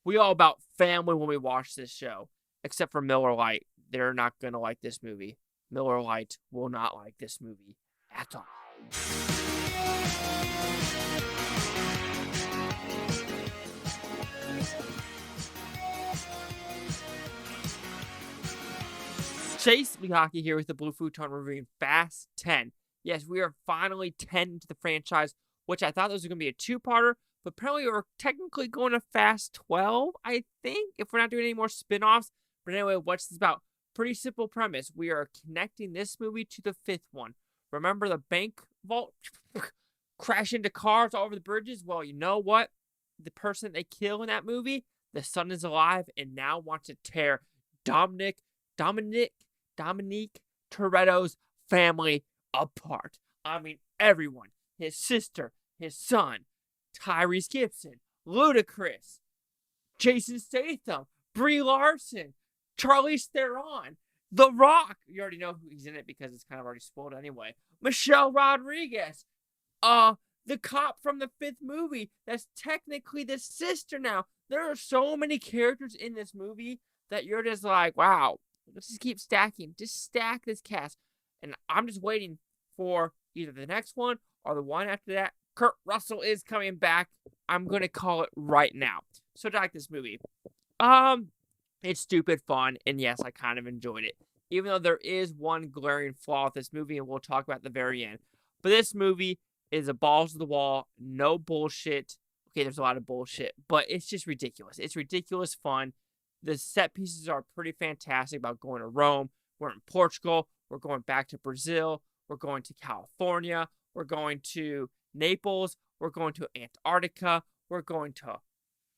We all about family when we watch this show, except for Miller Lite. They're not going to like this movie. Miller Lite will not like this movie at all. Chase Lehocky here with the Blue Futon reviewing Fast 10. Yes, we are finally 10 into the franchise, which I thought this was going to be a two-parter, but apparently we're technically going to Fast 12, I think, if we're not doing any more spin-offs. But anyway, what's this about? Pretty simple premise. We are connecting this movie to the fifth one. Remember the bank vault crash into cars all over the bridges? Well, you know what? The person they kill in that movie, the son is alive and now wants to tear Dominique Toretto's family apart. I mean, everyone. His sister, his son, Tyrese Gibson, Ludacris, Jason Statham, Brie Larson, Charlize Theron, The Rock. You already know who he's in it because it's kind of already spoiled anyway. Michelle Rodriguez. The cop from the fifth movie. That's technically the sister now. There are so many characters in this movie that you're just like, wow. Let's just keep stacking. Just stack this cast. And I'm just waiting for either the next one or the one after that. Kurt Russell is coming back. I'm going to call it right now. So I like this movie. It's stupid fun. And yes, I kind of enjoyed it. Even though there is one glaring flaw with this movie, and we'll talk about at the very end. But this movie is a balls to the wall. No bullshit. Okay, there's a lot of bullshit. But it's just ridiculous. It's ridiculous fun. The set pieces are pretty fantastic about going to Rome. We're in Portugal. We're going back to Brazil. We're going to California. We're going to Naples. We're going to Antarctica. We're going to,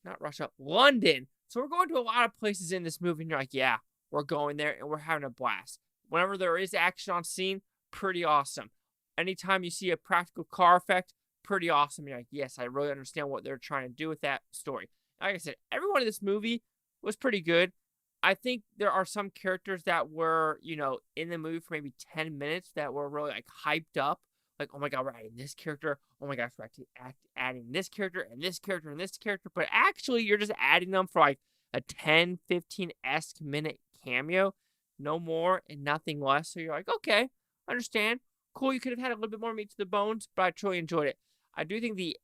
not Russia, London. So we're going to a lot of places in this movie. And you're like, yeah, we're going there and we're having a blast. Whenever there is action on scene, pretty awesome. Anytime you see a practical car effect, pretty awesome. You're like, yes, I really understand what they're trying to do with that story. Like I said, everyone in this movie was pretty good. I think there are some characters that were, in the movie for maybe 10 minutes that were really, hyped up. Like, oh my God, we're adding this character. Oh my gosh, we're actually adding this character and this character and this character. But actually, you're just adding them for, a 10, 15-esque minute cameo. No more and nothing less. So you're like, okay, understand. Cool, you could have had a little bit more meat to the bones, but I truly enjoyed it. I do think the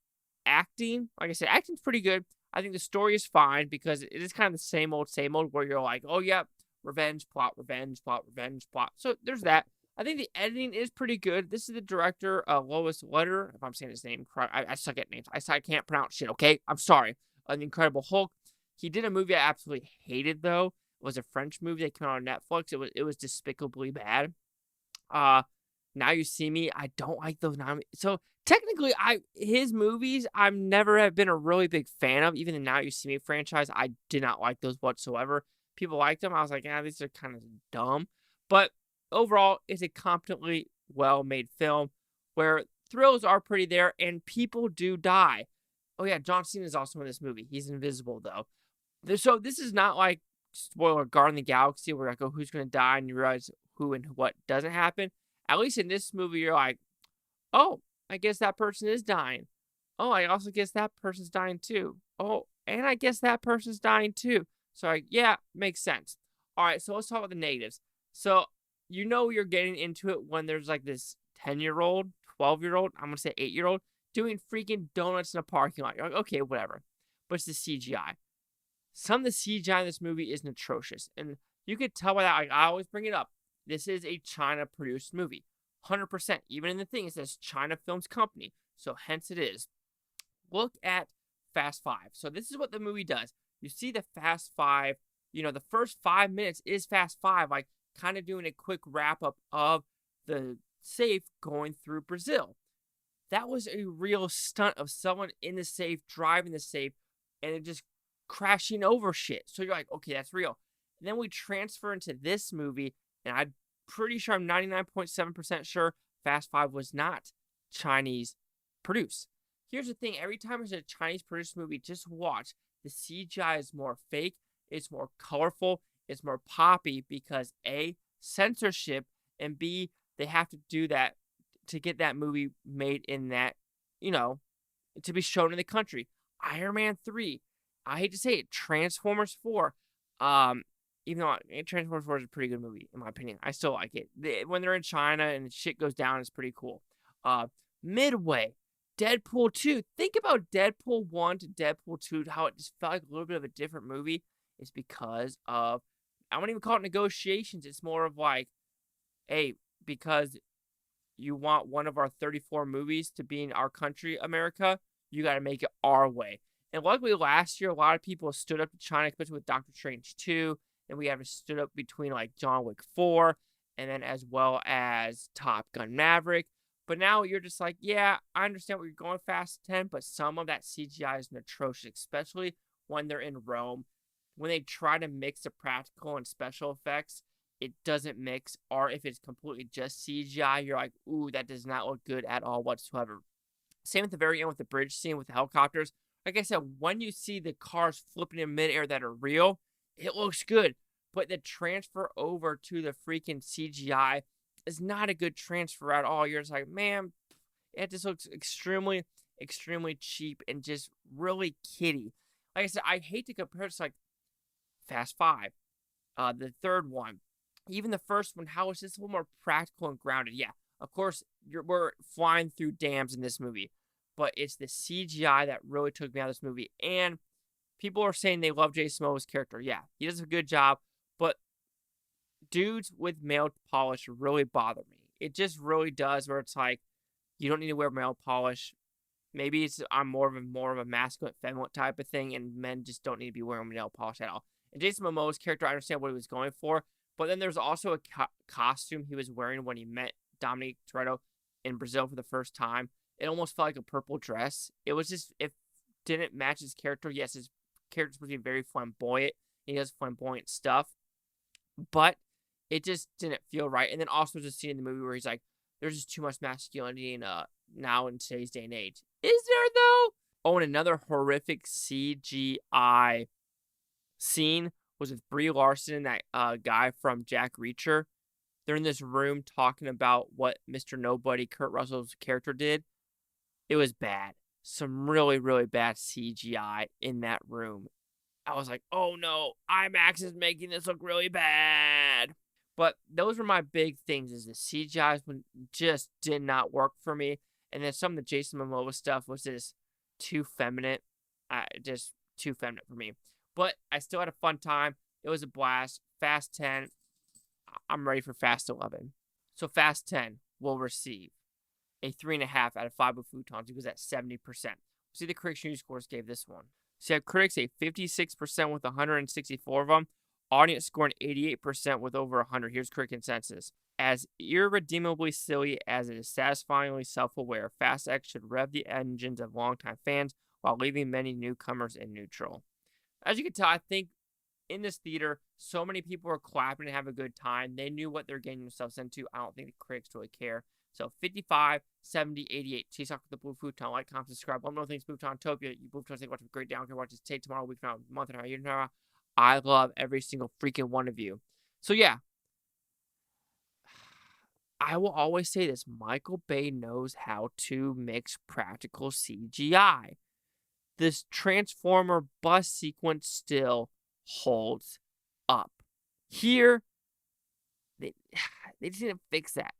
acting, like I said, acting's pretty good. I think the story is fine because it is kind of the same old where you're like, oh, yeah, revenge plot. So there's that. I think the editing is pretty good. This is the director, Lois Letter, if I'm saying his name correct. I suck at names. I can't pronounce shit, okay? I'm sorry. The Incredible Hulk. He did a movie I absolutely hated, though. It was a French movie that came out on Netflix. It was despicably bad. Now You See Me. I don't like those. So technically, his movies, I've never have been a really big fan of. Even the Now You See Me franchise, I did not like those whatsoever. People liked them. I was like, these are kind of dumb. But overall, it's a competently well-made film where thrills are pretty there and people do die. Oh yeah, John Cena is also in this movie. He's invisible though. So this is not like spoiler Guardian of the Galaxy where I go, who's going to die and you realize who and what doesn't happen. At least in this movie, you're like, oh, I guess that person is dying. Oh, I also guess that person's dying too. Oh, and I guess that person's dying too. So, yeah, makes sense. All right, so let's talk about the negatives. So, you're getting into it when there's this 10-year-old, 12-year-old, I'm going to say 8-year-old, doing freaking donuts in a parking lot. You're like, okay, whatever. But it's the CGI. Some of the CGI in this movie is atrocious. And you could tell by that, I always bring it up. This is a China-produced movie. 100%. Even in the thing, it says China Films Company. So hence it is. Look at Fast 5. So this is what the movie does. You see the Fast 5. The first 5 minutes is Fast 5. Kind of doing a quick wrap-up of the safe going through Brazil. That was a real stunt of someone in the safe, driving the safe, and it just crashing over shit. So you're like, okay, that's real. And then we transfer into this movie, and I'm pretty sure, I'm 99.7% sure Fast 5 was not Chinese produced. Here's the thing. Every time there's a Chinese produced movie, just watch. The CGI is more fake. It's more colorful. It's more poppy because A, censorship, and B, they have to do that to get that movie made in that, to be shown in the country. Iron Man 3. I hate to say it, Transformers 4. Um, even though Transformers 4 is a pretty good movie, in my opinion. I still like it. When they're in China and shit goes down, it's pretty cool. Midway, Deadpool 2. Think about Deadpool 1 to Deadpool 2, how it just felt like a little bit of a different movie. It's because of, I wouldn't even call it negotiations. It's more of like, hey, because you want one of our 34 movies to be in our country, America, you got to make it our way. And luckily last year, a lot of people stood up to China, especially with Doctor Strange 2. And we have stood up between like John Wick 4 and then as well as Top Gun Maverick. But now you're just like, yeah, I understand what you're going Fast 10, but some of that CGI is atrocious, especially when they're in Rome. When they try to mix the practical and special effects, it doesn't mix. Or if it's completely just CGI, you're like, ooh, that does not look good at all whatsoever. Same at the very end with the bridge scene with the helicopters. Like I said, when you see the cars flipping in midair that are real, it looks good. But the transfer over to the freaking CGI is not a good transfer at all. You're just like, man, it just looks extremely, extremely cheap and just really kiddie. Like I said, I hate to compare it to like Fast 5, the third one. Even the first one, how is this a little more practical and grounded? Yeah, of course, we're flying through dams in this movie. But it's the CGI that really took me out of this movie. And people are saying they love Jason Momoa's character. Yeah, he does a good job. But dudes with male polish really bother me. It just really does, where it's like, you don't need to wear male polish. Maybe I'm more of a masculine, feminine type of thing, and men just don't need to be wearing male polish at all. And Jason Momoa's character, I understand what he was going for. But then there's also a costume he was wearing when he met Dominic Toretto in Brazil for the first time. It almost felt like a purple dress. It was just, it didn't match his character. Yes, his character's supposed to be very flamboyant. He does flamboyant stuff. But it just didn't feel right. And then also there's a scene in the movie where he's like, there's just too much masculinity now in today's day and age. Is there, though? Oh, and another horrific CGI scene was with Brie Larson and that guy from Jack Reacher. They're in this room talking about what Mr. Nobody, Kurt Russell's character, did. It was bad. Some really, really bad CGI in that room. I was like, oh no, IMAX is making this look really bad. But those were my big things, is the CGI just did not work for me. And then some of the Jason Momoa stuff was just too feminine. Just too feminine for me. But I still had a fun time. It was a blast. Fast 10. I'm ready for Fast 11. So Fast 10 will receive a 3.5 out of 5 with Futons. It was at 70%. See, the critics' news scores gave this one. So you have critics a 56% with 164 of them. Audience scoring 88% with over 100. Here's critic consensus. As irredeemably silly as it is satisfyingly self-aware, Fast X should rev the engines of longtime fans while leaving many newcomers in neutral. As you can tell, I think in this theater, so many people were clapping and having a good time. They knew what they're getting themselves into. I don't think the critics really care. So 55, 70, 88. Chase off with the Blue Futon. Like, comment, subscribe. Let me know things Futon-topia. You Blue Futons think watch a great day. I don't care what you take tomorrow, week from now, month and a half, year from now. I love every single freaking one of you. So yeah, I will always say this. Michael Bay knows how to mix practical CGI. This Transformer bus sequence still holds up. Here, they just didn't fix that.